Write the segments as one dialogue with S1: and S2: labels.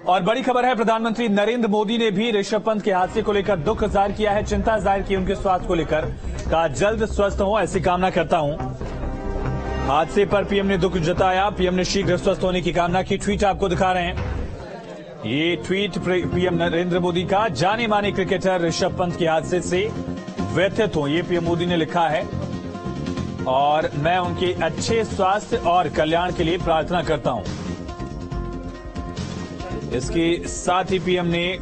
S1: और बड़ी खबर है, प्रधानमंत्री नरेंद्र मोदी ने भी ऋषभ पंत के हादसे को लेकर दुख जाहिर किया है, चिंता जाहिर की उनके स्वास्थ्य को लेकर। कहा जल्द स्वस्थ हो ऐसी कामना करता हूं। हादसे पर पीएम ने दुख जताया, पीएम ने शीघ्र स्वस्थ होने की कामना की। ट्वीट आपको दिखा रहे हैं, ये ट्वीट पीएम नरेंद्र मोदी का। जाने माने क्रिकेटर ऋषभ पंत के हादसे से व्यथित हूं, ये पीएम मोदी ने लिखा है, और मैं उनके अच्छे स्वास्थ्य और कल्याण के लिए प्रार्थना करता हूं। इसके साथ ही पीएम ने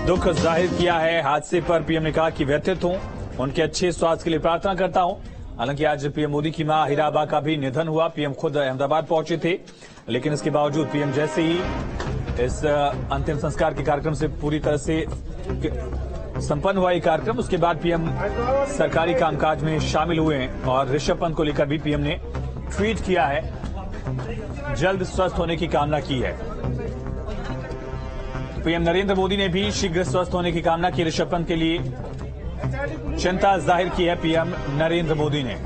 S1: दुख जाहिर किया है हादसे पर। पीएम ने कहा कि व्यथित हूं, उनके अच्छे स्वास्थ्य के लिए प्रार्थना करता हूं। हालांकि आज पीएम मोदी की मां हीराबा का भी निधन हुआ। पीएम खुद अहमदाबाद पहुंचे थे, लेकिन इसके बावजूद पीएम जैसे ही इस अंतिम संस्कार के कार्यक्रम से पूरी तरह से संपन्न हुआ ये कार्यक्रम, उसके बाद पीएम सरकारी कामकाज में शामिल हुए हैं। और ऋषभ पंत को लेकर भी पीएम ने ट्वीट किया है, जल्द स्वस्थ होने की कामना की है। पीएम नरेंद्र मोदी ने भी शीघ्र स्वस्थ होने की कामना की। ऋषभ पंत के लिए चिंता जाहिर की है पीएम नरेंद्र मोदी ने।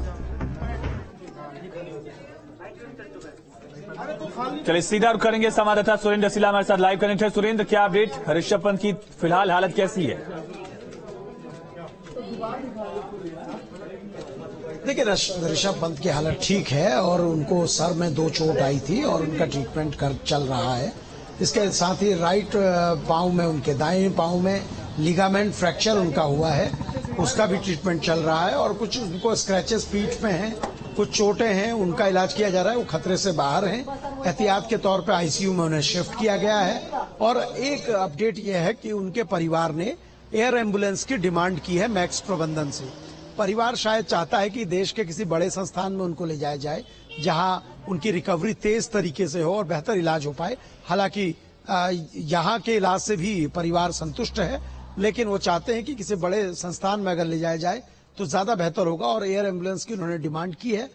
S1: चलिए सीधा रुख करेंगे, संवाददाता सुरेंद्र सिला हमारे साथ लाइव कनेक्ट है। सुरेंद्र, क्या अपडेट, ऋषभ पंत की फिलहाल हालत कैसी है?
S2: देखिए, ऋषभ पंत की हालत ठीक है और उनको सर में 2 चोट आई थी और उनका ट्रीटमेंट चल रहा है। इसके साथ ही राइट पांव में, उनके दाएं पांव में लिगामेंट फ्रैक्चर उनका हुआ है, उसका भी ट्रीटमेंट चल रहा है। और कुछ उनको स्क्रैचेस पीठ में हैं, कुछ चोटें हैं, उनका इलाज किया जा रहा है। वो खतरे से बाहर हैं, एहतियात के तौर पे आईसीयू में उन्हें शिफ्ट किया गया है। और एक अपडेट यह है कि उनके परिवार ने एयर एम्बुलेंस की डिमांड की है मैक्स प्रबंधन से। परिवार शायद चाहता है कि देश के किसी बड़े संस्थान में उनको ले जाया जाए, जहां उनकी रिकवरी तेज तरीके से हो और बेहतर इलाज हो पाए। हालांकि यहाँ के इलाज से भी परिवार संतुष्ट है, लेकिन वो चाहते हैं कि किसी बड़े संस्थान में अगर ले जाया जाए तो ज्यादा बेहतर होगा। और एयर एम्बुलेंस की उन्होंने डिमांड की है।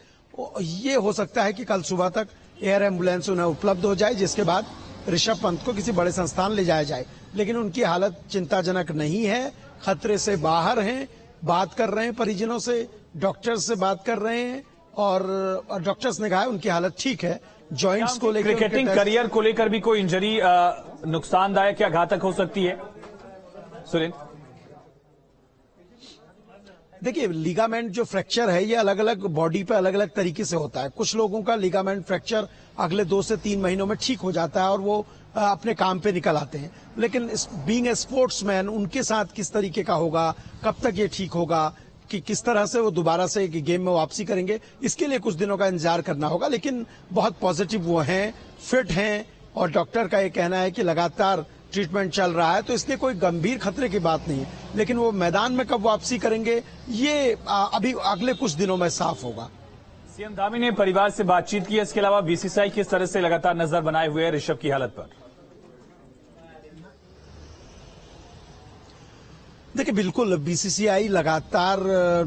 S2: ये हो सकता है कि कल सुबह तक एयर एम्बुलेंस उन्हें उपलब्ध हो जाए, जिसके बाद ऋषभ पंत को किसी बड़े संस्थान ले जाया जाए। लेकिन उनकी हालत चिंताजनक नहीं है, खतरे से बाहर हैं। बात कर रहे हैं परिजनों से, डॉक्टर्स से बात कर रहे हैं, और डॉक्टर्स ने कहा है उनकी हालत ठीक है। जॉइंट्स को लेकर,
S1: क्रिकेटिंग करियर को लेकर भी कोई इंजरी नुकसानदायक या घातक हो सकती है सुरेंद्र?
S2: देखिए, लिगामेंट जो फ्रैक्चर है ये अलग अलग बॉडी पे अलग अलग तरीके से होता है। कुछ लोगों का लिगामेंट फ्रैक्चर अगले 2 से 3 महीनों में ठीक हो जाता है और वो अपने काम पे निकल आते हैं। लेकिन बीइंग ए स्पोर्ट्समैन, उनके साथ किस तरीके का होगा, कब तक ये ठीक होगा, कि किस तरह से वो दोबारा से गेम में वापसी करेंगे, इसके लिए कुछ दिनों का इंतजार करना होगा। लेकिन बहुत पॉजिटिव वो हैं, फिट हैं, और डॉक्टर का ये कहना है कि लगातार ट्रीटमेंट चल रहा है, तो इसलिए कोई गंभीर खतरे की बात नहीं है। लेकिन वो मैदान में कब वापसी करेंगे ये अभी अगले कुछ दिनों में साफ होगा।
S1: सीएम धामी ने परिवार से बातचीत की। इसके अलावा बीसीसीआई किस तरह से लगातार नजर बनाए हुए है ऋषभ की हालत पर?
S2: देखिए, बिल्कुल बीसीसीआई लगातार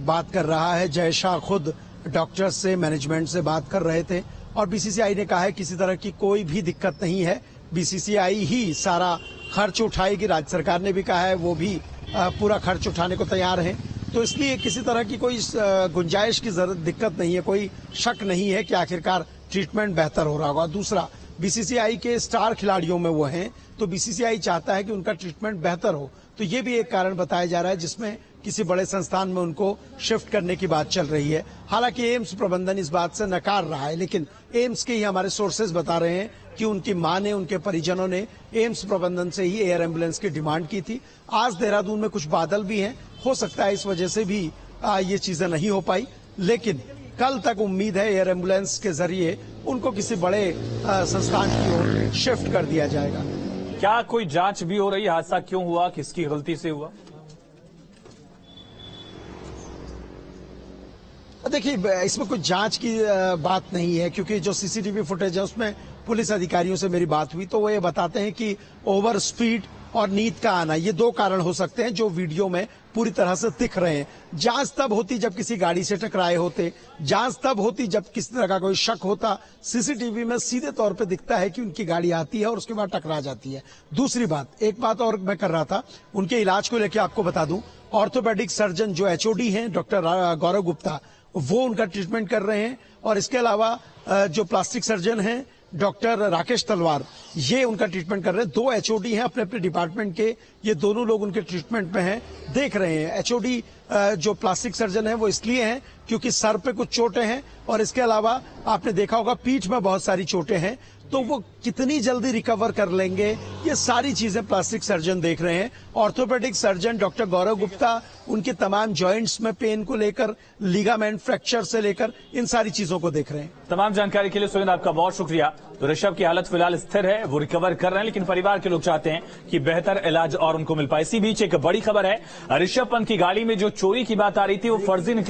S2: बात कर रहा है। जय शाह खुद डॉक्टर्स से, मैनेजमेंट से बात कर रहे थे और बीसीसीआई ने कहा है किसी तरह की कोई भी दिक्कत नहीं है। बीसीसीआई ही सारा खर्च उठाएगी। राज्य सरकार ने भी कहा है वो भी पूरा खर्च उठाने को तैयार है। तो इसलिए किसी तरह की कोई गुंजाइश की जरूरत, दिक्कत नहीं है, कोई शक नहीं है कि आखिरकार ट्रीटमेंट बेहतर हो रहा होगा। दूसरा, बीसीसीआई के स्टार खिलाड़ियों में वो हैं, तो बीसीसीआई चाहता है कि उनका ट्रीटमेंट बेहतर हो। तो ये भी एक कारण बताया जा रहा है जिसमें किसी बड़े संस्थान में उनको शिफ्ट करने की बात चल रही है। हालांकि एम्स प्रबंधन इस बात से नकार रहा है, लेकिन एम्स के ही हमारे सोर्सेज बता रहे हैं कि उनकी मां ने, उनके परिजनों ने एम्स प्रबंधन से ही एयर एम्बुलेंस की डिमांड की थी। आज देहरादून में कुछ बादल भी हैं, हो सकता है इस वजह से भी ये चीजें नहीं हो पाई, लेकिन कल तक उम्मीद है एयर एम्बुलेंस के जरिए उनको किसी बड़े संस्थान की ओर शिफ्ट कर दिया जाएगा।
S1: क्या कोई जांच भी हो रही है, हादसा क्यों हुआ, किसकी गलती से हुआ?
S2: देखिए, इसमें कोई जांच की बात नहीं है, क्योंकि जो सीसीटीवी फुटेज है उसमें पुलिस अधिकारियों से मेरी बात हुई तो वो ये बताते हैं कि ओवर स्पीड और नींद का आना, ये 2 कारण हो सकते हैं जो वीडियो में पूरी तरह से दिख रहे हैं। जांच तब होती जब किसी गाड़ी से टकराए होते, जांच तब होती जब किसी तरह का कोई शक होता। सीसीटीवी में सीधे तौर पे दिखता है कि उनकी गाड़ी आती है और उसके बाद टकरा जाती है। दूसरी बात, एक बात और मैं कर रहा था, उनके इलाज को लेकर आपको बता दूं, ऑर्थोपेडिक सर्जन जो एचओडी हैं डॉक्टर गौरव गुप्ता, वो उनका ट्रीटमेंट कर रहे हैं। और इसके अलावा जो प्लास्टिक सर्जन हैं डॉक्टर राकेश तलवार, ये उनका ट्रीटमेंट कर रहे हैं। 2 एचओडी हैं अपने अपने डिपार्टमेंट के, ये दोनों लोग उनके ट्रीटमेंट में हैं, देख रहे हैं। एचओडी जो प्लास्टिक सर्जन है वो इसलिए हैं क्योंकि सर पे कुछ चोटें हैं और इसके अलावा आपने देखा होगा पीठ में बहुत सारी चोटें हैं, तो वो कितनी जल्दी रिकवर कर लेंगे, ये सारी चीजें प्लास्टिक सर्जन देख रहे हैं। ऑर्थोपेडिक सर्जन डॉक्टर गौरव गुप्ता उनके तमाम जॉइंट्स में पेन को लेकर, लिगामेंट फ्रैक्चर से लेकर इन सारी चीजों को देख रहे हैं।
S1: तमाम जानकारी के लिए सुरेंद्र आपका बहुत शुक्रिया। तो ऋषभ की हालत फिलहाल स्थिर है, वो रिकवर कर रहे हैं, लेकिन परिवार के लोग चाहते हैं कि बेहतर इलाज और उनको मिल पाए। इसी बीच एक बड़ी खबर है, ऋषभ पंत की गाड़ी में जो चोरी की बात आ रही थी वो फर्जी निकली।